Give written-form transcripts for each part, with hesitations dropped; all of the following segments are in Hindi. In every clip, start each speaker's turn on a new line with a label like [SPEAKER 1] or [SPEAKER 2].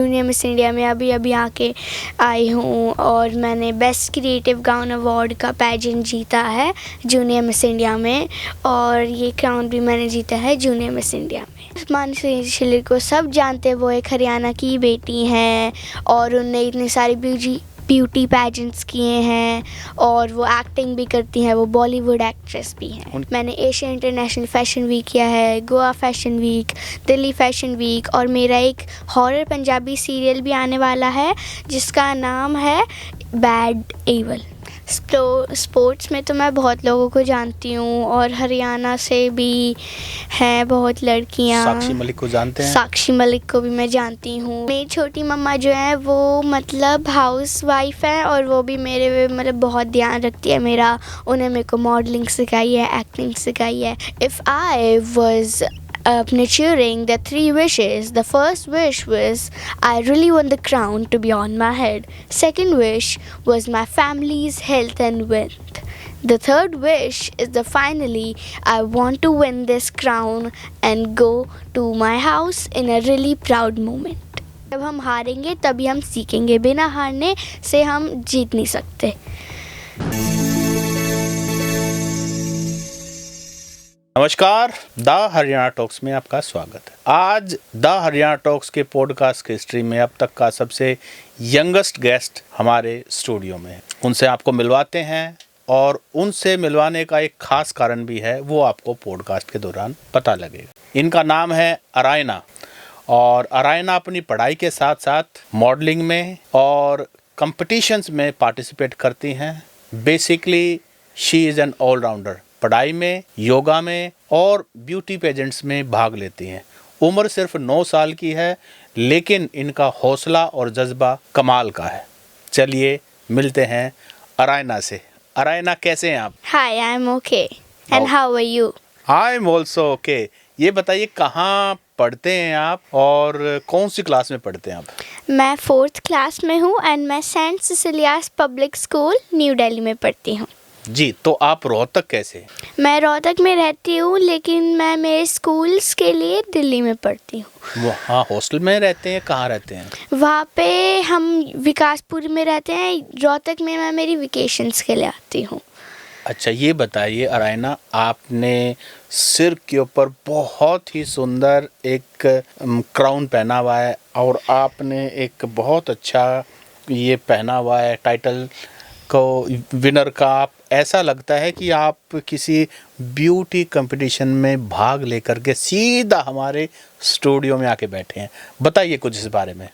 [SPEAKER 1] जूनियर मिस इंडिया में अभी अभी आके आई हूँ और मैंने बेस्ट क्रिएटिव गाउन अवार्ड का पैजेंट जीता है जूनियर मिस इंडिया में, और ये क्राउन भी मैंने जीता है जूनियर मिस इंडिया में। मानसी शिल्लर को सब जानते हैं, वो एक हरियाणा की बेटी हैं और उनने इतने सारे ब्यूटी पैजेंट्स किए हैं और वो एक्टिंग भी करती हैं, वो बॉलीवुड एक्ट्रेस भी हैं। मैंने एशिया इंटरनेशनल फैशन वीक किया है, Goa fashion week, Delhi fashion week, और मेरा एक हॉरर पंजाबी सीरियल भी आने वाला है जिसका नाम है बैड एवल। स्पोर्ट्स में तो मैं बहुत लोगों को जानती हूँ और हरियाणा से भी हैं बहुत लड़कियाँ।
[SPEAKER 2] साक्षी मलिक को जानते हैं?
[SPEAKER 1] साक्षी मलिक को भी मैं जानती हूँ। मेरी छोटी मम्मा जो है वो मतलब हाउस वाइफ है और वो भी मेरे मतलब बहुत ध्यान रखती है मेरा। उन्हें मेरे को मॉडलिंग सिखाई है, एक्टिंग सिखाई है। If I was nurturing the 3 wishes. The first wish was I really want the crown to be on my head. Second wish was my family's health and wealth. The third wish is the finally I want to win this crown and go to my house in a really proud moment. जब हम हारेंगे तभी हम सीखेंगे, बिना हारने से हम जीत नहीं सकते।
[SPEAKER 2] नमस्कार, द हरियाणा टॉक्स में आपका स्वागत है। आज द हरियाणा टॉक्स के पॉडकास्ट के हिस्ट्री में अब तक का सबसे यंगेस्ट गेस्ट हमारे स्टूडियो में है। उनसे आपको मिलवाते हैं और उनसे मिलवाने का एक खास कारण भी है, वो आपको पॉडकास्ट के दौरान पता लगेगा। इनका नाम है अरायना और अरायना अपनी पढ़ाई के साथ साथ मॉडलिंग में और कंपटीशंस में पार्टिसिपेट करती हैं। Basically she is an allrounder. पढ़ाई में, योगा में और ब्यूटी पेजेंट्स में भाग लेती हैं। उम्र सिर्फ 9 साल की है, लेकिन इनका हौसला और जज्बा कमाल का है। चलिए मिलते हैं अरायना से। अरायना, कैसे हैं आप?
[SPEAKER 1] Hi, I am okay and how are you?
[SPEAKER 2] I am also okay. ये बताइए, कहाँ पढ़ते हैं आप और कौन सी क्लास में पढ़ते हैं आप?
[SPEAKER 1] मैं 4th क्लास में हूँ एंड मैं Saint Cecilia's Public School New Delhi में पढ़ती हूँ।
[SPEAKER 2] जी, तो आप रोहतक कैसे?
[SPEAKER 1] मैं रोहतक में रहती हूँ, लेकिन मैं मेरे स्कूल्स के लिए दिल्ली में पढ़ती हूँ।
[SPEAKER 2] वहाँ हॉस्टल में रहते हैं? कहाँ रहते हैं?
[SPEAKER 1] वहाँ पे हम विकासपुर में रहते हैं। रोहतक में मैं मेरी वेकेशंस के लिए आती हूँ।
[SPEAKER 2] अच्छा, ये बताइए अरायना, आपने सिर के ऊपर बहुत ही सुंदर एक क्राउन पहना हुआ है और आपने एक बहुत अच्छा ये पहना हुआ है टाइटल को विनर का। आप ऐसा लगता है कि आप किसी ब्यूटी कंपटीशन में भाग लेकर के सीधा हमारे स्टूडियो में आके बैठे हैं। बताइए कुछ इस बारे में।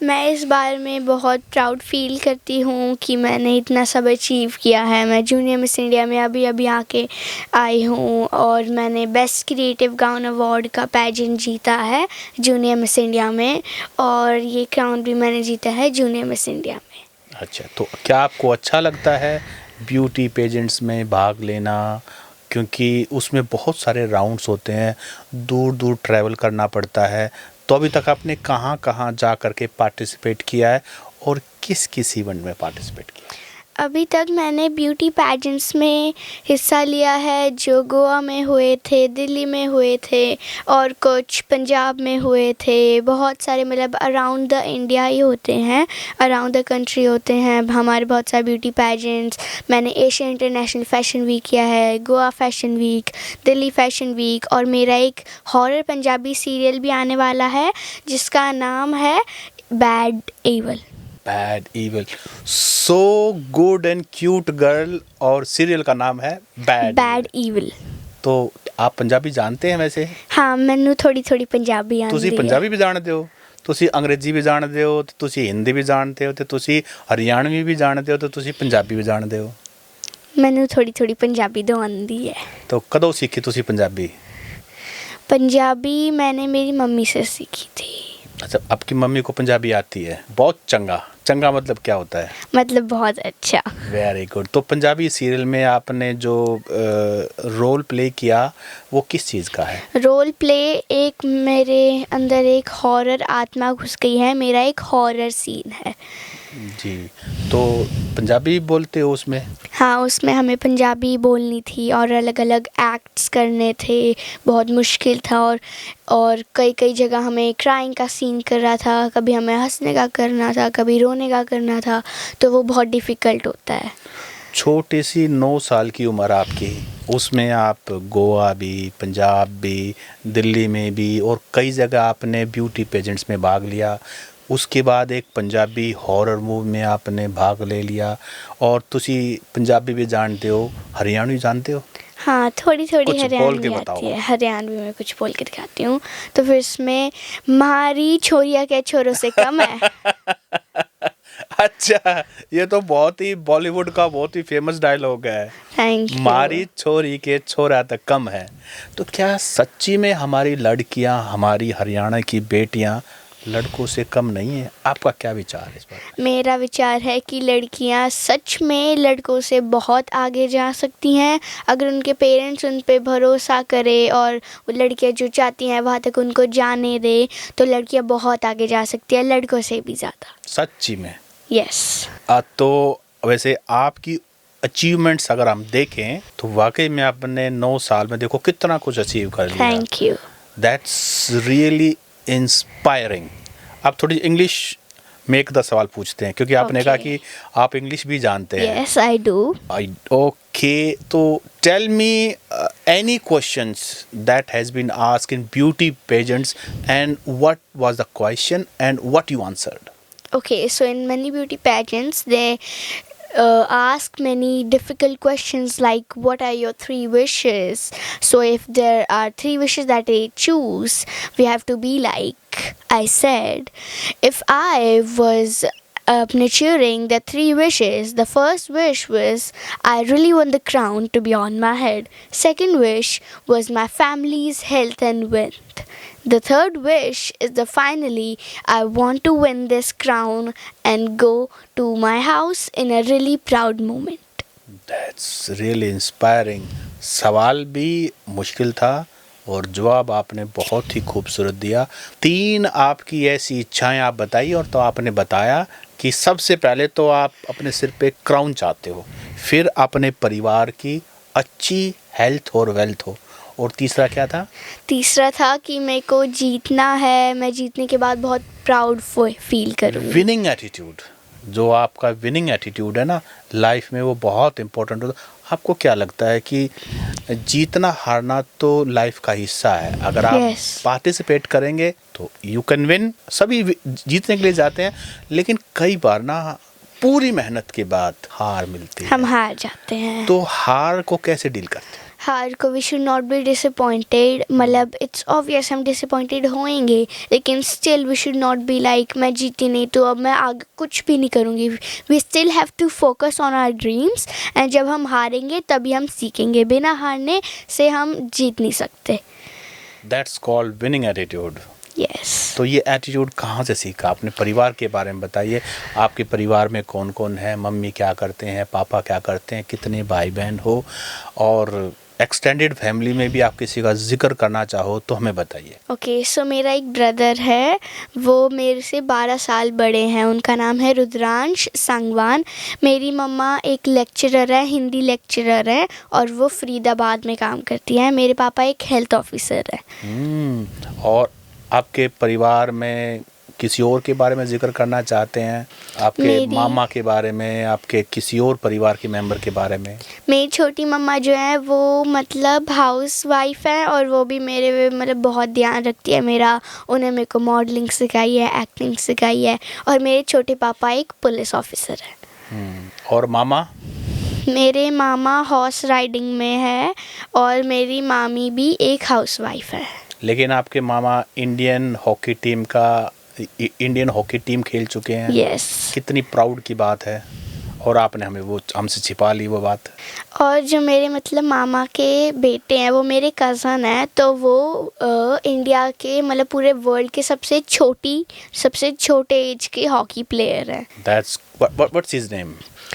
[SPEAKER 1] मैं इस बारे में बहुत प्राउड फील करती हूँ कि मैंने इतना सब अचीव किया है। मैं जूनियर मिस इंडिया में अभी अभी आके आई हूँ और मैंने बेस्ट क्रिएटिव गाउन अवार्ड का पैजेंट जीता है जूनियर मिस इंडिया में, और ये क्राउन भी मैंने जीता है जूनियर मिस इंडिया में।
[SPEAKER 2] अच्छा, तो क्या आपको अच्छा लगता है ब्यूटी पेजेंट्स में भाग लेना? क्योंकि उसमें बहुत सारे राउंड्स होते हैं, दूर दूर ट्रैवल करना पड़ता है। तो अभी तक आपने कहाँ कहाँ जा कर के पार्टिसिपेट किया है और किस किस इवेंट में पार्टिसिपेट किया?
[SPEAKER 1] अभी तक मैंने ब्यूटी पैजेंट्स में हिस्सा लिया है जो गोवा में हुए थे, दिल्ली में हुए थे और कुछ पंजाब में हुए थे। बहुत सारे मतलब अराउंड द इंडिया ही होते हैं, अराउंड द कंट्री होते हैं हमारे बहुत सारे ब्यूटी पैजेंट्स। मैंने एशिया इंटरनेशनल फैशन वीक किया है, Goa fashion week, Delhi fashion week, और मेरा एक हॉरर पंजाबी सीरियल भी आने वाला है जिसका नाम है bad evil.
[SPEAKER 2] Bad evil, so good and cute girl, और सीरियल का नाम है बैड
[SPEAKER 1] ईवल।
[SPEAKER 2] तो आप पंजाबी जानते हैं वैसे?
[SPEAKER 1] हाँ, मैनू थोड़ी थोड़ी पंजाबी आती है।
[SPEAKER 2] ਤੁਸੀਂ ਪੰਜਾਬੀ ਵੀ ਜਾਣਦੇ ਹੋ, ਤੁਸੀਂ ਅੰਗਰੇਜ਼ੀ ਵੀ ਜਾਣਦੇ ਹੋ, ਤੇ ਤੁਸੀਂ ਹਿੰਦੀ ਵੀ ਜਾਣਦੇ ਹੋ, ਤੇ ਤੁਸੀਂ ਹਰਿਆਣਵੀ ਵੀ ਜਾਣਦੇ ਹੋ, ਤੇ ਤੁਸੀਂ ਪੰਜਾਬੀ ਵੀ ਜਾਣਦੇ ਹੋ।
[SPEAKER 1] ਮੈਨੂੰ ਥੋੜੀ ਥੋੜੀ ਪੰਜਾਬੀ तो आती है।
[SPEAKER 2] तो कदों सीखी तुसी पंजाबी?
[SPEAKER 1] पंजाबी मैंने मेरी मम्मी से सीखी थी।
[SPEAKER 2] अच्छा, आपकी मम्मी को पंजाबी आती है? बहुत चंगा। चंगा मतलब क्या होता है?
[SPEAKER 1] मतलब बहुत अच्छा।
[SPEAKER 2] Very good. तो पंजाबी सीरियल में आपने जो रोल प्ले किया वो किस चीज़ का है?
[SPEAKER 1] रोल प्ले एक मेरे अंदर एक हॉरर आत्मा घुस गई है, मेरा एक हॉरर सीन है।
[SPEAKER 2] जी, तो पंजाबी बोलते हो उसमें?
[SPEAKER 1] हाँ, उसमें हमें पंजाबी बोलनी थी और अलग अलग एक्ट्स करने थे, बहुत मुश्किल था। और कई कई जगह हमें क्राइंग का सीन कर रहा था, कभी हमें हंसने का करना था, कभी रोने का करना था, तो वो बहुत डिफ़िकल्ट होता है।
[SPEAKER 2] छोटी सी 9 साल की उम्र आपकी, उसमें आप गोवा भी, पंजाब भी, दिल्ली में भी और कई जगह आपने ब्यूटी पेजेंट्स में भाग लिया। उसके बाद एक पंजाबी हॉरर मूवी में आपने भाग ले लिया। और तुसी पंजाबी भी जानते हो, हरियाणवी जानते हो?
[SPEAKER 1] हाँ, थोड़ी थोड़ी
[SPEAKER 2] कुछ बोल के
[SPEAKER 1] हरियाणवी
[SPEAKER 2] बताओ।
[SPEAKER 1] आती है, हरियाणवी में कुछ बोल के दिखाती हूँ। तो फिर इसमें मारी छोरिया के छोरों से कम है।
[SPEAKER 2] अच्छा, ये तो बहुत ही बॉलीवुड का बहुत ही फेमस डायलॉग है।
[SPEAKER 1] Thank you.
[SPEAKER 2] मारी छोरी के छोरा तक कम है। तो क्या सच्ची में हमारी लड़कियां, हमारी हरियाणा की बेटियां लड़कों से कम नहीं है? आपका क्या विचार है इस पर?
[SPEAKER 1] मेरा विचार है कि लड़कियां सच में लड़कों से बहुत आगे जा सकती हैं, अगर उनके पेरेंट्स उन पे भरोसा करें और वो लड़कियां जो चाहती हैं वहाँ तक उनको जाने दे, तो लड़कियां बहुत आगे जा सकती हैं, लड़कों से भी ज़्यादा।
[SPEAKER 2] सच्ची में?
[SPEAKER 1] यस।
[SPEAKER 2] तो वैसे आपकी अचीवमेंट्स अगर हम देखें तो वाकई में आपने 9 साल में देखो कितना कुछ अचीव कर लिया।
[SPEAKER 1] Thank you.
[SPEAKER 2] That's really inspiring. अब थोड़ी इंग्लिश में एक दस सवाल पूछते हैं, क्योंकि आपने कहा कि आप इंग्लिश भी जानते हैं।
[SPEAKER 1] Yes, I do.
[SPEAKER 2] ओके, तो tell me any questions that has been asked in beauty pageants and what was the question and what you answered?
[SPEAKER 1] Okay, so in many beauty pageants, they ask many difficult questions like, what are your 3 wishes? So if there are 3 wishes that they choose, we have to be like, I said, if I was cheering the 3 wishes, the first wish was, I really want the crown to be on my head. Second wish was my family's health and wealth. The third wish is the finally, I want to win this crown and go to my house in a really proud moment.
[SPEAKER 2] That's really inspiring. सवाल भी मुश्किल था और जवाब आपने बहुत ही खूबसूरत दिया। 3 आपकी ऐसी इच्छाएं आप बताई, और तो आपने बताया कि सबसे पहले तो आप अपने सिर पे क्राउन चाहते हो, फिर अपने परिवार की अच्छी हेल्थ और वेल्थ हो, और तीसरा क्या था?
[SPEAKER 1] तीसरा था कि मेरे को जीतना है, मैं जीतने के बाद बहुत प्राउड फील करूँगी।
[SPEAKER 2] Winning attitude. जो आपका विनिंग एटीट्यूड है ना लाइफ में, वो बहुत इम्पोर्टेंट होता है। आपको क्या लगता है कि जीतना हारना तो लाइफ का हिस्सा है, अगर आप
[SPEAKER 1] Yes.
[SPEAKER 2] पार्टिसिपेट करेंगे तो यू कैन विन। सभी जीतने के लिए जाते हैं, लेकिन कई बार ना पूरी मेहनत के बाद हार मिलती है।
[SPEAKER 1] हम हार जाते हैं।
[SPEAKER 2] तो हार को कैसे डील करते हैं?
[SPEAKER 1] हार को we should not be disappointed, मतलब इट्स ऑब्वियस हम डिसअपॉइंटेड होएंगे, लेकिन still we should not be like मैं जीती नहीं तो अब मैं आगे कुछ भी नहीं करूँगी। We still have to focus on our dreams, and जब हम हारेंगे तभी हम सीखेंगे, बिना हारने से हम जीत नहीं सकते।
[SPEAKER 2] That's called winning attitude.
[SPEAKER 1] Yes.
[SPEAKER 2] तो ये एटीट्यूड कहाँ से सीखा? अपने परिवार के बारे में बताइए। आपके परिवार में कौन कौन है? मम्मी क्या करते हैं, पापा क्या करते हैं, कितने भाई बहन हो, और एक्सटेंडेड फैमिली में भी आप किसी का जिक्र करना चाहो तो हमें बताइए।
[SPEAKER 1] ओके, सो मेरा एक ब्रदर है, वो मेरे से 12 साल बड़े हैं, उनका नाम है रुद्रांश सांगवान। मेरी मम्मा एक लेक्चरर है, हिंदी लेक्चरर है, और वो फरीदाबाद में काम करती है। मेरे पापा एक हेल्थ ऑफिसर है।
[SPEAKER 2] और आपके परिवार में किसी और के बारे में जिक्र करना चाहते हैं? आपके मामा के बारे में, आपके किसी और परिवार के मेंबर के बारे में?
[SPEAKER 1] मेरी छोटी मम्मा जो है वो मतलब हाउस वाइफ है, और वो भी मेरे मतलब बहुत ध्यान रखती है मेरा। उन्हें मेरे को मॉडलिंग सिखाई है, एक्टिंग सिखाई है, और मेरे छोटे पापा एक पुलिस ऑफिसर है।
[SPEAKER 2] और मामा?
[SPEAKER 1] मेरे मामा हॉर्स राइडिंग में है, और मेरी मामी भी एक हाउस वाइफ है।
[SPEAKER 2] लेकिन आपके मामा इंडियन हॉकी टीम खेल चुके हैं।
[SPEAKER 1] यस।
[SPEAKER 2] कितनी प्राउड की बात है, और आपने हमसे छिपा ली वो बात।
[SPEAKER 1] और जो मेरे मतलब मामा के बेटे हैं वो मेरे कज़न हैं, तो वो इंडिया के मतलब पूरे वर्ल्ड के सबसे छोटे एज के हॉकी प्लेयर हैं।
[SPEAKER 2] That's what's his name?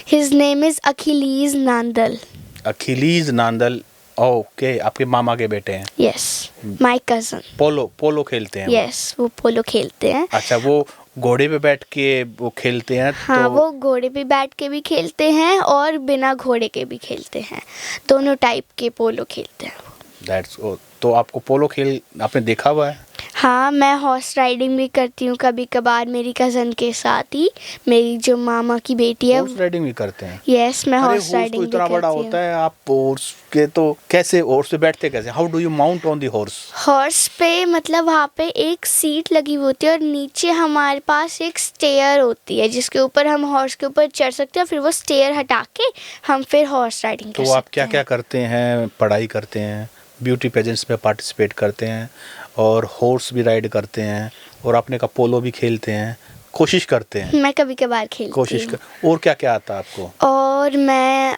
[SPEAKER 1] His name is अखिलीज नांदल।
[SPEAKER 2] अखिलीज नांदल। ओके, आपके मामा के बेटे हैं?
[SPEAKER 1] Yes, my cousin.
[SPEAKER 2] पोलो खेलते हैं?
[SPEAKER 1] यस, वो पोलो खेलते हैं।
[SPEAKER 2] अच्छा, वो घोड़े पे बैठ के वो खेलते हैं।
[SPEAKER 1] हाँ,
[SPEAKER 2] तो
[SPEAKER 1] वो घोड़े पे बैठ के भी खेलते हैं और बिना घोड़े के भी खेलते हैं, दोनों टाइप के पोलो खेलते हैं।
[SPEAKER 2] दैट्स तो आपको पोलो खेल आपने देखा हुआ है?
[SPEAKER 1] हाँ, मैं हॉर्स राइडिंग भी करती हूँ कभी कभार मेरी कज़न के साथ ही, मेरी जो मामा की बेटी है।
[SPEAKER 2] हॉर्स राइडिंग भी करते हैं?
[SPEAKER 1] यस, मैं
[SPEAKER 2] अरे
[SPEAKER 1] हॉर्स
[SPEAKER 2] हॉर्स
[SPEAKER 1] राइडिंग
[SPEAKER 2] तो
[SPEAKER 1] भी
[SPEAKER 2] इतना बड़ा
[SPEAKER 1] करती
[SPEAKER 2] होता
[SPEAKER 1] हूँ।
[SPEAKER 2] है, आप हॉर्स के तो कैसे हॉर्स पे बैठते कैसे? How do you mount on the horse?
[SPEAKER 1] Horse पे मतलब वहाँ पे एक सीट लगी हुई होती है और नीचे हमारे पास एक स्टेयर होती है जिसके ऊपर हम हॉर्स के ऊपर चढ़ सकते हैं, फिर वो स्टेयर हटा के हम फिर हॉर्स राइडिंग कर
[SPEAKER 2] तो
[SPEAKER 1] सकते
[SPEAKER 2] आप क्या
[SPEAKER 1] हैं।
[SPEAKER 2] क्या करते हैं? पढ़ाई करते हैं, ब्यूटी पेजेंट्स में पार्टिसिपेट करते हैं, और हॉर्स भी राइड करते हैं, और आपने का पोलो भी खेलते हैं, कोशिश करते हैं?
[SPEAKER 1] मैं कभी कभार खेलती
[SPEAKER 2] कोशिश
[SPEAKER 1] हूँ।
[SPEAKER 2] कर। और क्या क्या आता है आपको?
[SPEAKER 1] और मैं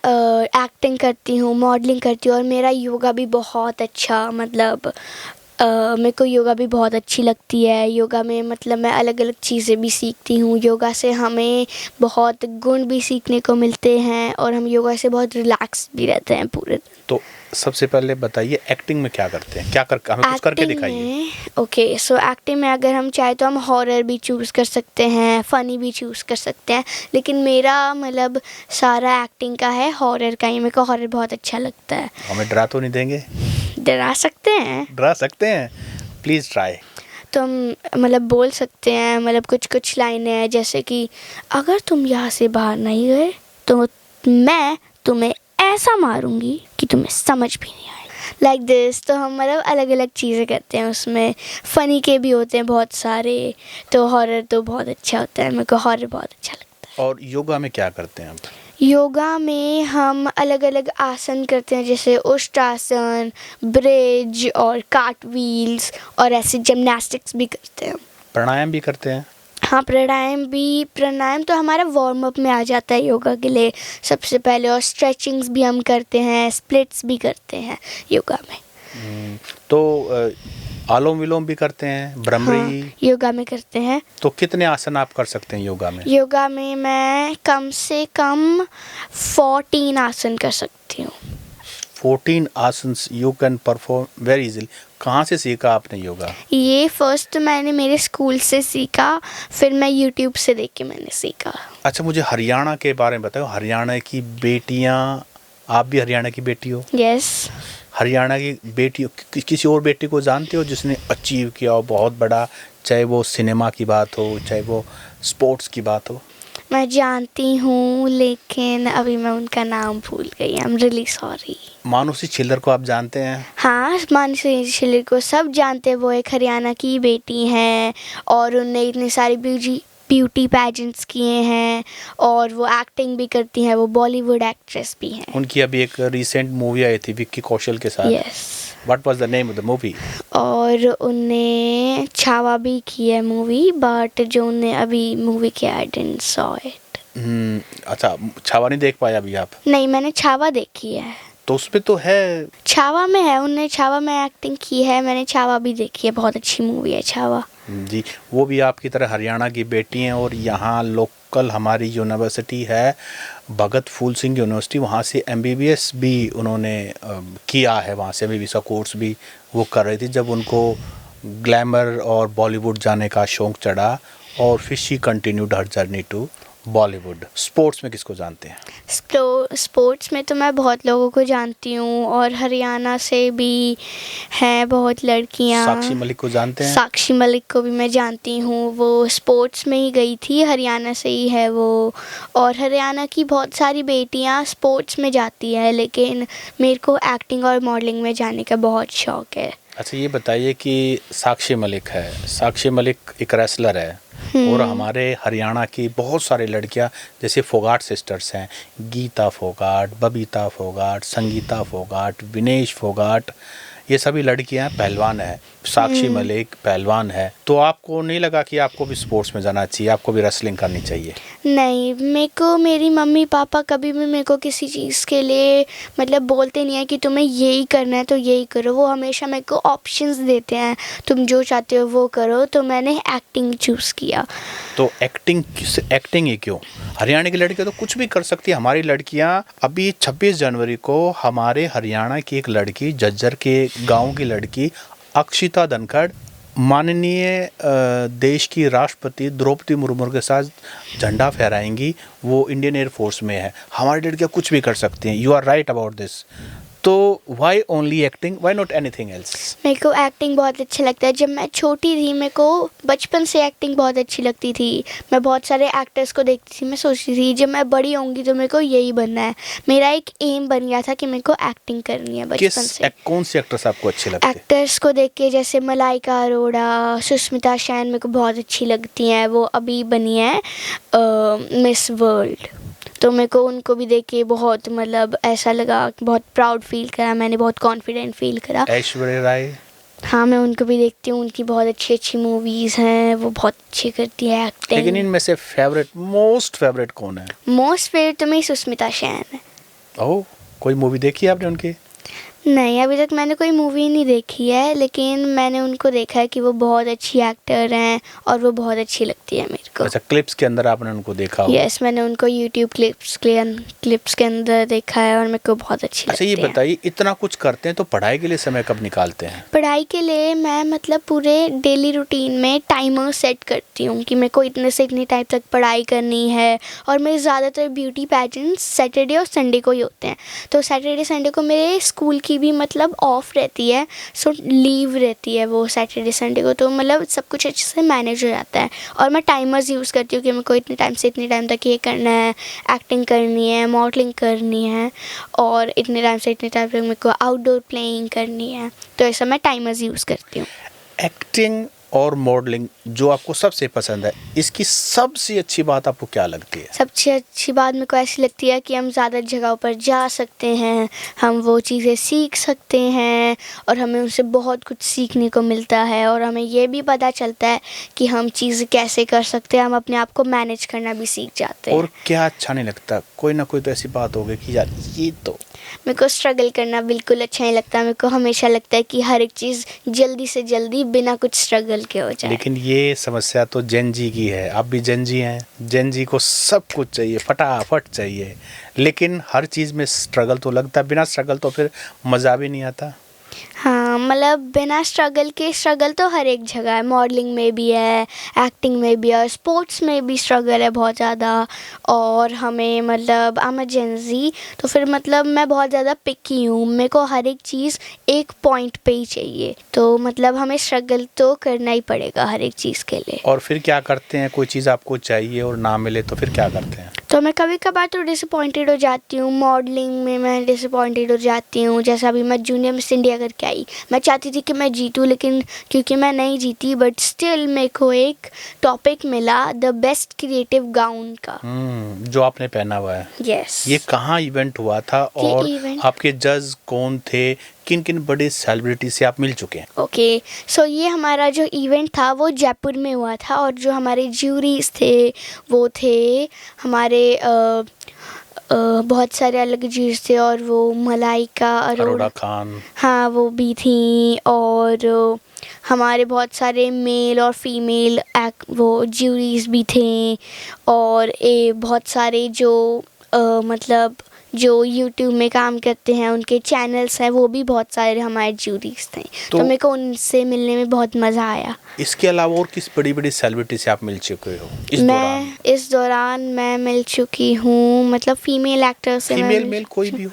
[SPEAKER 1] एक्टिंग करती हूँ, मॉडलिंग करती हूँ, और मेरा योगा भी बहुत अच्छा, मतलब मेरे को योगा भी बहुत अच्छी लगती है। योगा में मतलब मैं अलग अलग चीज़ें भी सीखती हूँ। योगा से हमें बहुत गुण भी सीखने को मिलते हैं और हम योगा से बहुत रिलैक्स भी रहते हैं पूरे दिन।
[SPEAKER 2] तो सबसे पहले बताइए, एक्टिंग में क्या करते हैं? क्या कर हमें कुछ करके
[SPEAKER 1] एक्टिंग
[SPEAKER 2] दिखाइए।
[SPEAKER 1] में ओके, सो एक्टिंग में अगर हम चाहे तो हम हॉरर भी चूज़ कर सकते हैं, फ़नी भी चूज़ कर सकते हैं, लेकिन मेरा मतलब सारा एक्टिंग का है हॉरर का ही। मेरे को हॉरर बहुत अच्छा लगता है।
[SPEAKER 2] हमें डरा तो नहीं देंगे?
[SPEAKER 1] डरा सकते हैं
[SPEAKER 2] डरा सकते हैं, प्लीज़ ट्राई।
[SPEAKER 1] तो हम मतलब बोल सकते हैं, मतलब कुछ कुछ लाइनें हैं जैसे कि अगर तुम यहाँ से बाहर नहीं गए तो मैं तुम्हें ऐसा मारूंगी कि तुम्हें समझ भी नहीं आएगा, लाइक दिस। तो हम मतलब अलग अलग चीज़ें करते हैं उसमें, फ़नी के भी होते हैं बहुत सारे। तो हॉरर तो बहुत अच्छा होता है, मेरे को हॉरर बहुत अच्छा लगता है।
[SPEAKER 2] और योगा में क्या करते हैं आप?
[SPEAKER 1] योगा में हम अलग अलग आसन करते हैं जैसे उष्टासन, ब्रिज और कार्टव्हील्स, और ऐसे जिम्नास्टिक्स भी करते हैं।
[SPEAKER 2] प्राणायाम भी करते हैं?
[SPEAKER 1] हाँ, प्राणायाम तो हमारा वार्म अप में आ जाता है योगा के लिए सबसे पहले, और स्ट्रेचिंग्स भी हम करते हैं, स्प्लिट्स भी करते हैं योगा में।
[SPEAKER 2] तो आलोम विलोम भी करते हैं, भ्रमरी?
[SPEAKER 1] हाँ, योगा में करते हैं।
[SPEAKER 2] तो कितने आसन आप कर सकते हैं योगा में?
[SPEAKER 1] योगा में मैं कम से कम 14 आसन कर सकती हूँ।
[SPEAKER 2] 14 asanas you can perform very easily. कहाँ से सीखा आपने योगा?
[SPEAKER 1] ये फर्स्ट तो मैंने मेरे स्कूल से सीखा, फिर मैं यूट्यूब से देख के मैंने सीखा।
[SPEAKER 2] अच्छा, मुझे हरियाणा के बारे में बताओ। हरियाणा की बेटियाँ, आप भी हरियाणा की बेटी हो?
[SPEAKER 1] यस।
[SPEAKER 2] हरियाणा की बेटी किसी और बेटी को जानते हो जिसने अचीव किया हो बहुत बड़ा, चाहे वो सिनेमा की बात हो, चाहे वो स्पोर्ट्स की बात हो?
[SPEAKER 1] मैं जानती हूँ लेकिन अभी मैं उनका नाम भूल गई, I am really sorry.
[SPEAKER 2] Manushi Chhillar को आप जानते हैं?
[SPEAKER 1] हाँ, मानसी छिल्लर को सब जानते हैं। वो एक हरियाणा की बेटी हैं और उनने इतने सारे ब्यूटी पैजेंट्स किए हैं, और वो एक्टिंग भी करती हैं, वो बॉलीवुड एक्ट्रेस भी हैं।
[SPEAKER 2] उनकी अभी एक रिसेंट मूवी आई थी विक्की कौशल के साथ।
[SPEAKER 1] Yes.
[SPEAKER 2] What was the name of the movie?
[SPEAKER 1] और उनने छावा भी की है मूवी, बट जो उनने अभी मूवी किया आई डिडंट सॉ इट।
[SPEAKER 2] अच्छा, छावा नहीं देख पाया अभी आप?
[SPEAKER 1] नहीं, मैंने छावा देखी है।
[SPEAKER 2] तो उसमें तो है,
[SPEAKER 1] छावा में है, उनने छावा में एक्टिंग की है, मैंने छावा भी देखी है, बहुत अच्छी मूवी है छावा।
[SPEAKER 2] जी। वो भी आपकी तरह हरियाणा की बेटी हैं, और यहाँ लोकल हमारी यूनिवर्सिटी है भगत फूल सिंह यूनिवर्सिटी, वहाँ से MBBS भी उन्होंने किया है। वहाँ से MBBS का कोर्स भी वो कर रही थी जब उनको ग्लैमर और बॉलीवुड जाने का शौक़ चढ़ा, और फिर she continued her journey to Bollywood. Sports में किसको जानते हैं?
[SPEAKER 1] स्पोर्ट्स में तो मैं बहुत लोगों को जानती हूँ, और हरियाणा से भी हैं बहुत लड़कियाँ।
[SPEAKER 2] साक्षी मलिक को जानते हैं?
[SPEAKER 1] साक्षी मलिक को भी मैं जानती हूँ, वो स्पोर्ट्स में ही गई थी, हरियाणा से ही है वो। और हरियाणा की बहुत सारी बेटियाँ स्पोर्ट्स में जाती है, लेकिन मेरे को एक्टिंग और मॉडलिंग में जाने का बहुत शौक़ है।
[SPEAKER 2] अच्छा, ये बताइए कि साक्षी मलिक है, साक्षी मलिक एक रेसलर है, और हमारे हरियाणा की बहुत सारी लड़कियां जैसे फोगाट सिस्टर्स हैं, गीता फोगाट, बबीता फोगाट, संगीता फोगाट, विनेश फोगाट, ये सभी लड़कियां पहलवान हैं। साक्षी मलिक पहलवान है। तो आपको नहीं लगा कि आपको भी स्पोर्ट्स में जाना चाहिए, आपको भी रेसलिंग करनी चाहिए?
[SPEAKER 1] नहीं, मेरे को मेरी मम्मी पापा कभी भी मेरे को किसी चीज़ के लिए मतलब बोलते नहीं है कि तुम्हें यही करना है तो यही करो। वो हमेशा मेरे को ऑप्शंस देते हैं, तुम जो चाहते हो वो करो। तो मैंने एक्टिंग चूज़ किया।
[SPEAKER 2] तो एक्टिंग ही क्यों? हरियाणा की लड़कियां तो कुछ भी कर सकती है। हमारी लड़कियां अभी 26 जनवरी को हमारे हरियाणा की एक लड़की, झज्जर के गाँव की लड़की अक्षिता धनखड़ माननीय देश की राष्ट्रपति द्रौपदी मुर्मू के साथ झंडा फहराएंगी, वो इंडियन एयरफोर्स में है। हमारी लड़कियाँ कुछ भी कर सकती हैं। You are right about this. तो why only acting, why not anything else?
[SPEAKER 1] मेरे को एक्टिंग बहुत अच्छा लगता है। जब मैं छोटी थी मेरे को बचपन से एक्टिंग बहुत अच्छी लगती थी। मैं बहुत सारे एक्टर्स को देखती थी। मैं सोचती थी जब मैं बड़ी होंगी तो मेरे को यही बनना है। मेरा एक एम बन गया था कि मेरे को एक्टिंग करनी है बचपन से।
[SPEAKER 2] कौन सी एक्ट्रेस आपको अच्छी लगती है?
[SPEAKER 1] एक्टर्स को देख के जैसे मलाइका अरोड़ा, सुष्मिता सेन मेरे को बहुत अच्छी लगती हैं। वो अभी बनी है मिस वर्ल्ड, तो मेरे को उनको भी देख के बहुत मतलब ऐसा लगा, बहुत प्राउड फील करा मैंने, बहुत कॉन्फिडेंट फील करा।
[SPEAKER 2] ऐश्वर्या राय?
[SPEAKER 1] हाँ, मैं उनको भी देखती हूँ। उनकी बहुत अच्छी अच्छी मूवीज़ हैं, वो बहुत अच्छी करती है एक्टिंग।
[SPEAKER 2] लेकिन इनमें से मोस्ट फेवरेट कौन है?
[SPEAKER 1] मोस्ट फेवरेट तो मेरी सुष्मिता सेन है।
[SPEAKER 2] ओह, कोई मूवी देखी है आपने उनकी?
[SPEAKER 1] नहीं, अभी तक मैंने कोई मूवी नहीं देखी है, लेकिन मैंने उनको देखा है कि वो बहुत अच्छी एक्टर हैं और वो बहुत अच्छी लगती है मेरे को।
[SPEAKER 2] अच्छा, क्लिप्स के अंदर आपने उनको देखा होगा?
[SPEAKER 1] यस, मैंने उनको यूट्यूब क्लिप्स के अंदर देखा है और मेरे को बहुत अच्छी लगती है।
[SPEAKER 2] अच्छा, ये बताइए, इतना कुछ करते हैं तो पढ़ाई के लिए समय कब निकालते हैं?
[SPEAKER 1] पढ़ाई के लिए मैं मतलब पूरे डेली रूटीन में टाइमर सेट करती हूँ कि मेरे को इतने से इतने टाइम तक पढ़ाई करनी है। और मेरे ज़्यादातर ब्यूटी पैजेंट्स सैटरडे और संडे को ही होते हैं, तो सैटरडे संडे को मेरे स्कूल की भी मतलब ऑफ रहती है, सो लीव रहती है वो सैटरडे संडे को, तो मतलब सब कुछ अच्छे से मैनेज हो जाता है। और मैं टाइमर्स यूज़ करती हूँ कि मेरे को इतने टाइम से इतने टाइम तक ये करना है, एक्टिंग करनी है, मॉडलिंग करनी है, और इतने टाइम से इतने टाइम तक मेरे को आउटडोर प्लेइंग करनी है। तो ऐसा मैं टाइमर्स यूज़ करती हूँ।
[SPEAKER 2] एक्टिंग और मॉडलिंग जो आपको सबसे पसंद है, इसकी सबसे अच्छी बात आपको क्या लगती है?
[SPEAKER 1] सबसे अच्छी बात मेरे को ऐसी लगती है कि हम ज़्यादा जगहों पर जा सकते हैं, हम वो चीज़ें सीख सकते हैं और हमें उनसे बहुत कुछ सीखने को मिलता है। और हमें ये भी पता चलता है कि हम चीज़ें कैसे कर सकते हैं, हम अपने आप को मैनेज करना भी सीख जाते हैं।
[SPEAKER 2] और क्या अच्छा नहीं लगता? कोई ना कोई तो ऐसी बात होगी कि यार ये तो।
[SPEAKER 1] मेरे को स्ट्रगल करना बिल्कुल अच्छा नहीं लगता। मेरे को हमेशा लगता है कि हर एक चीज़ जल्दी से जल्दी बिना कुछ स्ट्रगल के हो जाए।
[SPEAKER 2] लेकिन ये समस्या तो जेन जी की है। आप भी जेन जी हैं। जेन जी को सब कुछ चाहिए, फटाफट चाहिए, लेकिन हर चीज़ में स्ट्रगल तो लगता है। बिना स्ट्रगल तो फिर मज़ा भी नहीं आता।
[SPEAKER 1] हाँ, मतलब बिना स्ट्रगल के, स्ट्रगल तो हर एक जगह है, मॉडलिंग में भी है, एक्टिंग में भी है, स्पोर्ट्स में भी स्ट्रगल है बहुत ज़्यादा। और हमें मतलब इमरजेंसी तो फिर मतलब मैं बहुत ज़्यादा पिकी हूँ, मेरे को हर एक चीज़ एक पॉइंट पे ही चाहिए, तो मतलब हमें स्ट्रगल तो करना ही पड़ेगा हर एक चीज़ के लिए।
[SPEAKER 2] और फिर क्या करते हैं? कोई चीज़ आपको चाहिए और ना मिले तो फिर क्या करते हैं?
[SPEAKER 1] तो मैं कभी कभार तो डिसअपॉइंटेड हो जाती हूँ। मॉडलिंग में मैं डिसअपॉइंटेड हो जाती हूँ। जैसा अभी मैं जूनियर मिस इंडिया करके आई, मैं चाहती थी कि मैं जीतूँ, लेकिन क्योंकि मैं नहीं जीती, बट स्टिल मेरे को एक टॉपिक मिला द बेस्ट क्रिएटिव गाउन का,
[SPEAKER 2] जो आपने पहना हुआ है।
[SPEAKER 1] यस।
[SPEAKER 2] ये कहाँ इवेंट हुआ था और आपके जज कौन थे? किन किन बड़े सेलिब्रिटी से आप मिल चुके हैं?
[SPEAKER 1] ओके, सो ये हमारा जो इवेंट था वो जयपुर में हुआ था, और जो हमारे ज्यूरीज थे वो थे हमारे बहुत सारे अलग ज्यूरीज थे, और वो मलाइका अरोड़ा
[SPEAKER 2] खान,
[SPEAKER 1] हाँ वो भी थी, और हमारे बहुत सारे मेल और फीमेल वो ज्यूरीज भी थे, और बहुत सारे जो मतलब जो यूट्यूब में काम करते हैं उनके चैनल्स हैं, वो भी बहुत सारे हमारे ज्यूरीज थे। तो मेरे को उनसे मिलने में बहुत मज़ा आया।
[SPEAKER 2] इसके अलावा और किस बड़ी बड़ी सेलिब्रिटी से आप मिल चुके हो
[SPEAKER 1] इस दौरान मैं मिल चुकी हूँ, मतलब फीमेल एक्टर से।
[SPEAKER 2] फीमेल मेल कोई भी हो?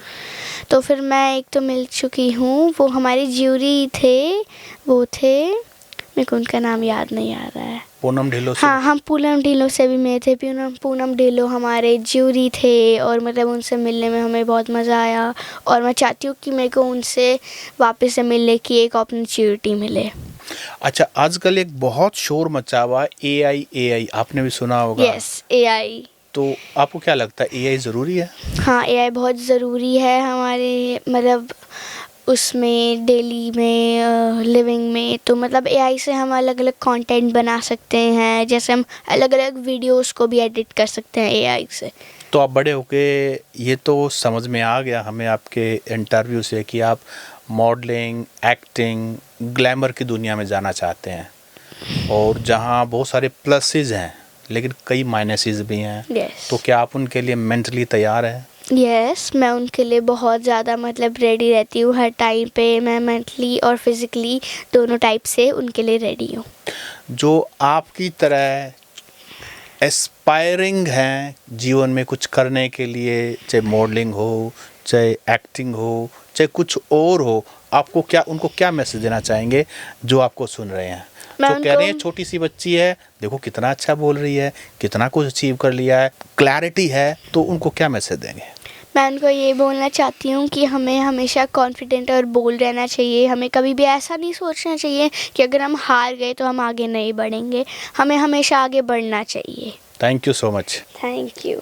[SPEAKER 1] तो फिर मैं एक तो मिल चुकी हूँ, वो हमारे ज्यूरी थे, वो थे, मेरे को उनका नाम याद नहीं आ रहा है।
[SPEAKER 2] पूनम ढिल्लों से?
[SPEAKER 1] हाँ, हम पूनम ढिल्लों से भी मिले थे। पूनम ढिल्लों हमारे ज्यूरी थे, और मतलब उनसे मिलने में हमें बहुत मज़ा आया, और मैं चाहती हूँ कि मेरे को उनसे वापस से मिलने की एक अपॉर्चुनिटी मिले।
[SPEAKER 2] अच्छा, आजकल एक बहुत शोर मचा हुआ AI, आपने भी सुना होगा।
[SPEAKER 1] Yes, AI।
[SPEAKER 2] तो आपको क्या लगता है AI ज़रूरी है?
[SPEAKER 1] हाँ, AI बहुत ज़रूरी है हमारे मतलब उसमें डेली में लिविंग में। तो मतलब AI से हम अलग अलग कंटेंट बना सकते हैं, जैसे हम अलग अलग वीडियोस को भी एडिट कर सकते हैं AI से।
[SPEAKER 2] तो आप बड़े होके ये तो समझ में आ गया हमें आपके इंटरव्यू से कि आप मॉडलिंग, एक्टिंग, ग्लैमर की दुनिया में जाना चाहते हैं, और जहाँ बहुत सारे प्लसेस हैं लेकिन कई माइनसेस भी हैं।
[SPEAKER 1] yes.
[SPEAKER 2] तो क्या आप उनके लिए मेंटली तैयार हैं?
[SPEAKER 1] यस, मैं उनके लिए बहुत ज़्यादा मतलब रेडी रहती हूँ हर टाइम पे। मैं मेंटली और फिज़िकली दोनों टाइप से उनके लिए रेडी हूँ।
[SPEAKER 2] जो आपकी तरह एस्पायरिंग हैं जीवन में कुछ करने के लिए, चाहे मॉडलिंग हो, चाहे एक्टिंग हो, चाहे कुछ और हो, आपको क्या, उनको क्या मैसेज देना चाहेंगे जो आपको सुन रहे हैं?
[SPEAKER 1] मैं
[SPEAKER 2] जो कह रहे हैं
[SPEAKER 1] उनको
[SPEAKER 2] छोटी सी बच्ची है, देखो कितना अच्छा बोल रही है, कितना कुछ अचीव कर लिया है, क्लैरिटी है, तो उनको क्या मैसेज देंगे?
[SPEAKER 1] मैं उनको ये बोलना चाहती हूँ कि हमें हमेशा कॉन्फिडेंट और बोल्ड रहना चाहिए। हमें कभी भी ऐसा नहीं सोचना चाहिए कि अगर हम हार गए तो हम आगे नहीं बढ़ेंगे। हमें हमेशा आगे बढ़ना चाहिए।
[SPEAKER 2] Thank you so much.
[SPEAKER 1] Thank you.